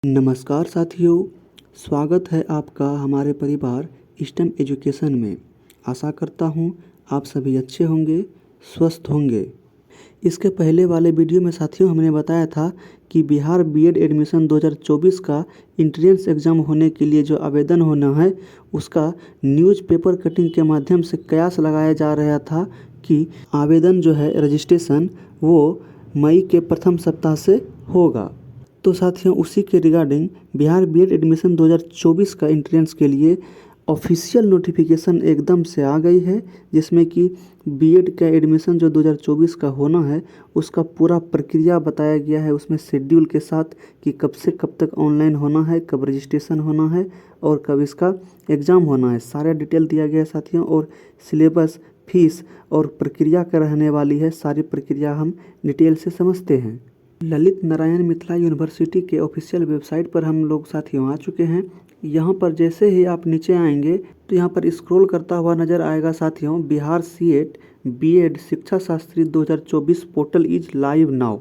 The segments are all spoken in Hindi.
नमस्कार साथियों, स्वागत है आपका हमारे परिवार स्टेम एजुकेशन में। आशा करता हूँ आप सभी अच्छे होंगे, स्वस्थ होंगे। इसके पहले वाले वीडियो में साथियों हमने बताया था कि बिहार बीएड एडमिशन 2024 का इंट्रेंस एग्ज़ाम होने के लिए जो आवेदन होना है उसका न्यूज़पेपर कटिंग के माध्यम से कयास लगाया जा रहा था कि आवेदन जो है रजिस्ट्रेशन वो मई के प्रथम सप्ताह से होगा। तो साथियों उसी के रिगार्डिंग बिहार बीएड एडमिशन 2024 का एंट्रेंस के लिए ऑफिशियल नोटिफिकेशन एकदम से आ गई है, जिसमें कि बीएड का एडमिशन जो 2024 का होना है उसका पूरा प्रक्रिया बताया गया है उसमें शेड्यूल के साथ कि कब से कब तक ऑनलाइन होना है, कब रजिस्ट्रेशन होना है और कब इसका एग्ज़ाम होना है। सारा डिटेल दिया गया है साथियों, और सिलेबस, फीस और प्रक्रिया क्या रहने वाली है, सारी प्रक्रिया हम डिटेल से समझते हैं। ललित नारायण मिथिला यूनिवर्सिटी के ऑफिशियल वेबसाइट पर हम लोग साथियों आ चुके हैं। यहाँ पर जैसे ही आप नीचे आएंगे तो यहाँ पर स्क्रॉल करता हुआ नज़र आएगा साथियों, बिहार सीएट बीएड शिक्षा Shastri 2024 portal is live now.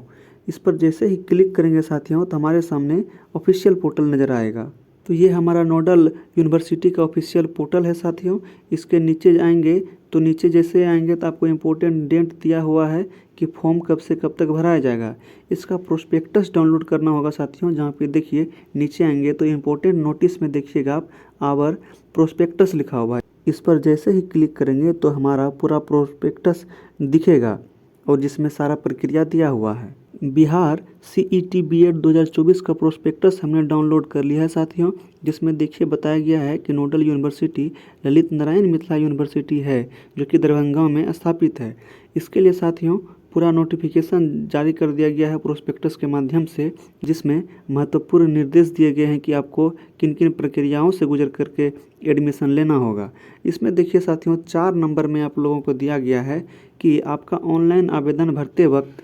इस पर जैसे ही क्लिक करेंगे साथियों तो हमारे सामने ऑफिशियल पोर्टल नज़र आएगा। तो ये हमारा नोडल यूनिवर्सिटी का ऑफिशियल पोर्टल है साथियों। इसके नीचे आएंगे तो नीचे जैसे आएंगे तो आपको इम्पोर्टेंट डेट दिया हुआ है कि फॉर्म कब से कब तक भराया जाएगा। इसका प्रोस्पेक्टस डाउनलोड करना होगा साथियों। जहाँ पे देखिए नीचे आएंगे तो इम्पोर्टेंट नोटिस में देखिएगा आप आवर प्रोस्पेक्टस लिखा हुआ है। इस पर जैसे ही क्लिक करेंगे तो हमारा पूरा प्रोस्पेक्टस दिखेगा और जिसमें सारा प्रक्रिया दिया हुआ है। बिहार सीईटी बीएड 2024 का प्रोस्पेक्टस हमने डाउनलोड कर लिया है साथियों, जिसमें देखिए बताया गया है कि nodal university Lalit Narayan Mithila university है जो कि दरभंगा में स्थापित है। इसके लिए साथियों पूरा नोटिफिकेशन जारी कर दिया गया है प्रोस्पेक्टस के माध्यम से, जिसमें महत्वपूर्ण निर्देश दिए गए हैं कि आपको किन किन प्रक्रियाओं से गुजर करके एडमिशन लेना होगा। इसमें देखिए साथियों 4 नंबर में आप लोगों को दिया गया है कि आपका ऑनलाइन आवेदन भरते वक्त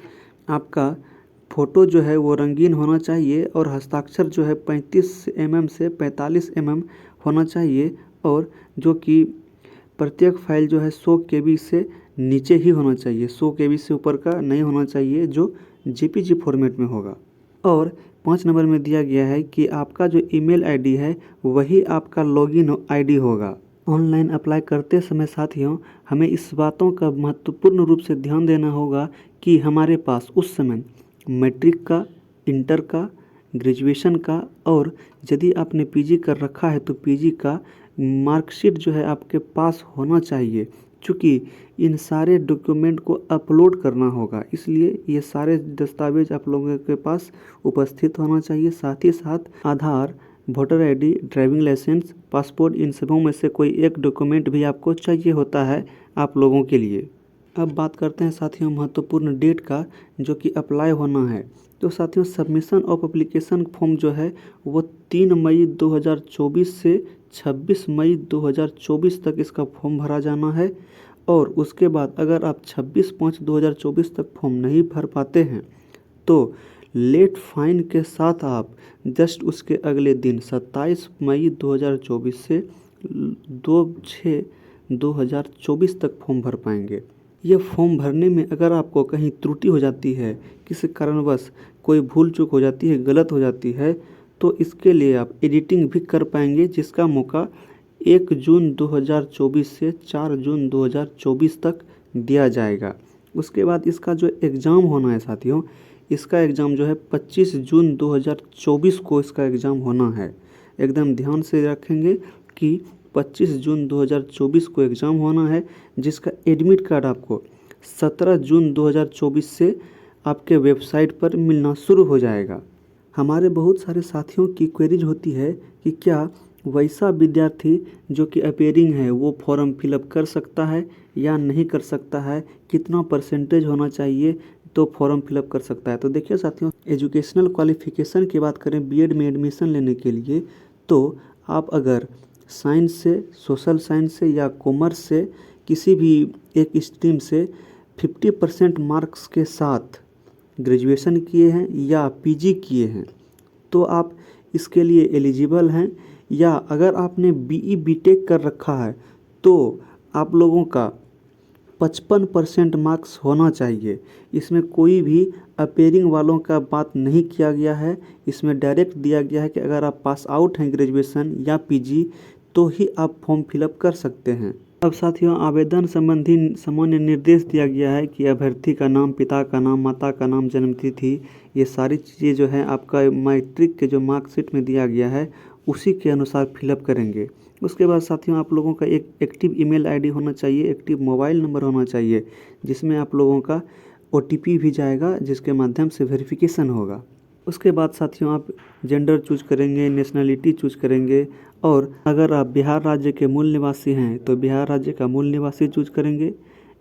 आपका फ़ोटो जो है वो रंगीन होना चाहिए और हस्ताक्षर जो है 35 mm से 45 mm होना चाहिए, और जो कि प्रत्येक फाइल जो है 100 KB से नीचे ही होना चाहिए, 100 KB से ऊपर का नहीं होना चाहिए जो जेपीजी फॉर्मेट में होगा। और 5 नंबर में दिया गया है कि आपका जो ईमेल आईडी है वही आपका लॉगिन आईडी होगा। ऑनलाइन अप्लाई करते समय साथियों हमें इस बातों का महत्वपूर्ण रूप से ध्यान देना होगा कि हमारे पास उस समय मैट्रिक का, इंटर का, ग्रेजुएशन का और यदि आपने पीजी कर रखा है तो पीजी का मार्कशीट जो है आपके पास होना चाहिए, क्योंकि इन सारे डॉक्यूमेंट को अपलोड करना होगा। इसलिए ये सारे दस्तावेज आप लोगों के पास उपस्थित होना चाहिए। साथ ही साथ Aadhaar, voter ID, driving licence, passport, इन सबों में से कोई एक डॉक्यूमेंट भी आपको चाहिए होता है आप लोगों के लिए। अब बात करते हैं साथियों महत्वपूर्ण डेट का जो कि अप्लाई होना है। तो साथियों सबमिशन ऑफ एप्लीकेशन फॉर्म जो है वो 3 मई 2024 से 26 मई 2024 तक इसका फॉर्म भरा जाना है। और उसके बाद अगर आप 26/5/2024 तक फॉर्म नहीं भर पाते हैं तो लेट फाइन के साथ आप जस्ट उसके अगले दिन 27 मई 2024 से 2/6/2024 तक फॉर्म भर पाएंगे। ये फॉर्म भरने में अगर आपको कहीं त्रुटि हो जाती है, किसी कारणवश कोई भूल चूक हो जाती है, गलत हो जाती है, तो इसके लिए आप एडिटिंग भी कर पाएंगे, जिसका मौका 1 जून 2024 से 4 जून 2024 तक दिया जाएगा। उसके बाद इसका जो एग्ज़ाम होना है साथियों, इसका एग्ज़ाम जो है 25 जून 2024 को इसका एग्ज़ाम होना है। एकदम ध्यान से रखेंगे कि 25 जून 2024 को एग्ज़ाम होना है, जिसका एडमिट कार्ड आपको 17 जून 2024 से आपके वेबसाइट पर मिलना शुरू हो जाएगा। हमारे बहुत सारे साथियों की क्वेरीज होती है कि क्या वैसा विद्यार्थी जो कि अपेयरिंग है वो फॉर्म फिलअप कर सकता है या नहीं कर सकता है, कितना परसेंटेज होना चाहिए तो फॉर्म फिलअप कर सकता है। तो देखिए साथियों एजुकेशनल क्वालिफ़िकेशन की बात करें बीएड में एडमिशन लेने के लिए, तो आप अगर साइंस से, सोशल साइंस से या कॉमर्स से किसी भी एक स्ट्रीम से 50% मार्क्स के साथ ग्रेजुएशन किए हैं या पीजी किए हैं तो आप इसके लिए एलिजिबल हैं। या अगर आपने बीई बीटेक कर रखा है तो आप लोगों का 55% मार्क्स होना चाहिए। इसमें कोई भी अपेयरिंग वालों का बात नहीं किया गया है। इसमें डायरेक्ट दिया गया है कि अगर आप पास आउट हैं ग्रेजुएशन या पीजी तो ही आप फॉर्म फिलअप कर सकते हैं। अब साथियों, आवेदन संबंधी सामान्य निर्देश दिया गया है कि अभ्यर्थी का नाम, पिता का नाम, माता का नाम, जन्मतिथि, ये सारी चीज़ें जो है आपका मैट्रिक के जो मार्कशीट में दिया गया है उसी के अनुसार फिलअप करेंगे। उसके बाद साथियों, आप लोगों का एक एक्टिव ईमेल आईडी होना चाहिए, एक्टिव मोबाइल नंबर होना चाहिए, जिसमें आप लोगों का ओटीपी भी जाएगा, जिसके माध्यम से वेरिफिकेशन होगा। उसके बाद साथियों, आप जेंडर चूज करेंगे, नेशनलिटी चूज करेंगे, और अगर आप बिहार राज्य के मूल निवासी हैं तो बिहार राज्य का मूल निवासी चूज करेंगे,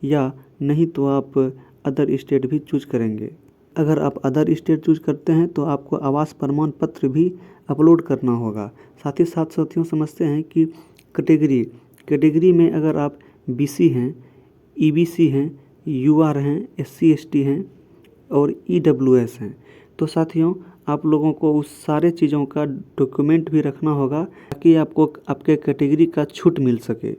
या नहीं तो आप अदर स्टेट भी चूज करेंगे। अगर आप अदर स्टेट चूज करते हैं तो आपको आवास प्रमाण पत्र भी अपलोड करना होगा। साथ ही साथ साथियों, समझते हैं कि कैटेगरी में अगर आप बीसी हैं, ईबीसी हैं, यूआर हैं, एससी एसटी हैं और ईडब्ल्यूएस हैं, तो साथियों आप लोगों को उस सारे चीज़ों का डॉक्यूमेंट भी रखना होगा ताकि आपको आपके कैटेगरी का छूट मिल सके।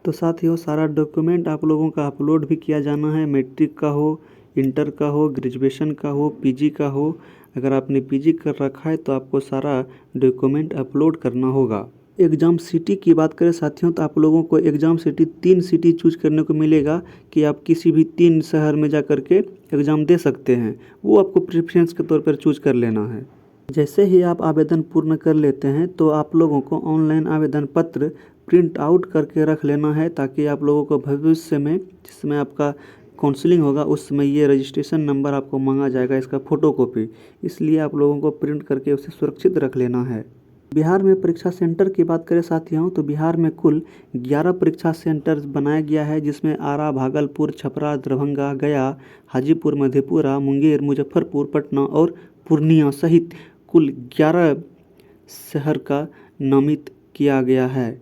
तो साथियों, सारा डॉक्यूमेंट आप लोगों का अपलोड भी किया जाना है, मैट्रिक का हो, इंटर का हो, ग्रेजुएशन का हो, पीजी का हो। अगर आपने पीजी कर रखा है तो आपको सारा डॉक्यूमेंट अपलोड करना होगा। एग्ज़ाम सिटी की बात करें साथियों, तो आप लोगों को एग्ज़ाम सिटी 3 सिटी चूज करने को मिलेगा कि आप किसी भी 3 शहर में जा कर के एग्ज़ाम दे सकते हैं। वो आपको प्रेफरेंस के तौर पर चूज कर लेना है। जैसे ही आप आवेदन पूर्ण कर लेते हैं तो आप लोगों को ऑनलाइन आवेदन पत्र प्रिंट आउट करके रख लेना है, ताकि आप लोगों को भविष्य में जिसमें आपका काउंसलिंग होगा उस समय ये रजिस्ट्रेशन नंबर आपको मांगा जाएगा, इसका फ़ोटोकॉपी। इसलिए आप लोगों को प्रिंट करके उसे सुरक्षित रख लेना है। बिहार में परीक्षा सेंटर की बात करें साथियों, तो बिहार में कुल 11 परीक्षा सेंटर बनाया गया है, जिसमें आरा, भागलपुर, छपरा, दरभंगा, गया, हाजीपुर, मधेपुरा, मुंगेर, मुजफ्फरपुर, पटना और पूर्णिया सहित कुल 11 शहर का नामित किया गया है।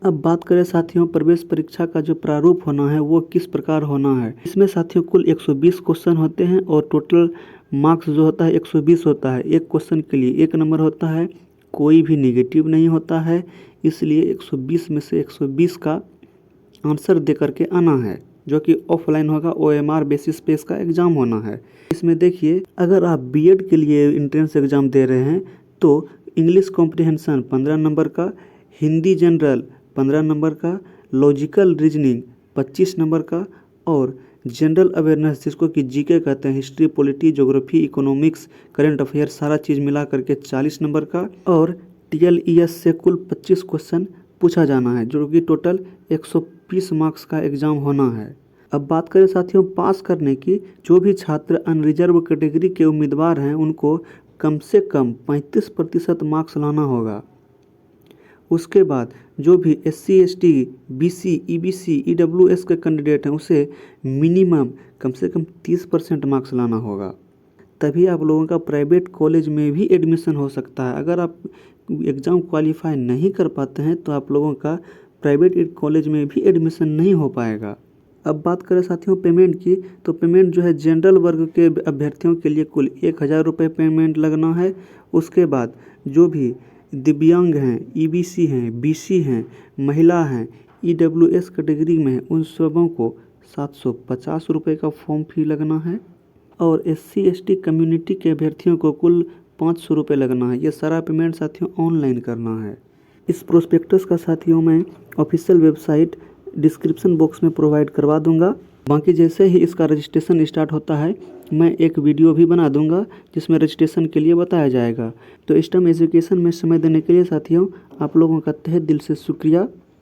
अब बात करें साथियों, प्रवेश परीक्षा का जो प्रारूप होना है वो किस प्रकार होना है। इसमें साथियों कुल 120 क्वेश्चन होते हैं और टोटल मार्क्स जो होता है 120 होता है। एक क्वेश्चन के लिए 1 नंबर होता है, कोई भी नेगेटिव नहीं होता है, इसलिए 120 में से 120 का आंसर दे करके आना है, जो कि ऑफलाइन होगा। OMR बेसिस पे इसका एग्ज़ाम होना है। इसमें देखिए, अगर आप बीएड के लिए एंट्रेंस एग्ज़ाम दे रहे हैं तो इंग्लिश कॉम्प्रिहेंशन 15 नंबर का, हिंदी जनरल 15 नंबर का, लॉजिकल रीजनिंग 25 नंबर का, और जनरल अवेयरनेस जिसको कि जीके कहते हैं, history, polity, geography, economics, current affair सारा चीज़ मिला करके 40 नंबर का, और TLES से कुल 25 क्वेश्चन पूछा जाना है, जो कि टोटल 120 मार्क्स का एग्ज़ाम होना है। अब बात करें साथियों पास करने की, जो भी छात्र अनरिजर्व कैटेगरी के उम्मीदवार हैं उनको कम से कम 35% मार्क्स लाना होगा। उसके बाद जो भी SC ST BC EBC EWS के कैंडिडेट हैं उसे मिनिमम कम से कम 30% मार्क्स लाना होगा, तभी आप लोगों का प्राइवेट कॉलेज में भी एडमिशन हो सकता है। अगर आप एग्ज़ाम क्वालिफाई नहीं कर पाते हैं तो आप लोगों का प्राइवेट कॉलेज में भी एडमिशन नहीं हो पाएगा। अब बात करें साथियों पेमेंट की, तो पेमेंट जो है जनरल वर्ग के अभ्यर्थियों के लिए कुल 1000 रुपये पेमेंट लगना है। उसके बाद जो भी दिव्यांग हैं, EBC हैं, BC हैं, महिला हैं, EWS कैटेगरी में हैं, उन सबों को 750 रुपये का फॉर्म फी लगना है, और SC ST कम्युनिटी के अभ्यर्थियों को कुल 500 रुपये लगना है। ये सारा पेमेंट साथियों ऑनलाइन करना है। इस प्रोस्पेक्टस का साथियों मैं ऑफिशियल वेबसाइट डिस्क्रिप्शन बॉक्स में प्रोवाइड करवा दूंगा। बाकी जैसे ही इसका रजिस्ट्रेशन स्टार्ट होता है मैं एक वीडियो भी बना दूंगा जिसमें रजिस्ट्रेशन के लिए बताया जाएगा। तो स्टेम एजुकेशन में समय देने के लिए साथियों आप लोगों का तहे दिल से शुक्रिया।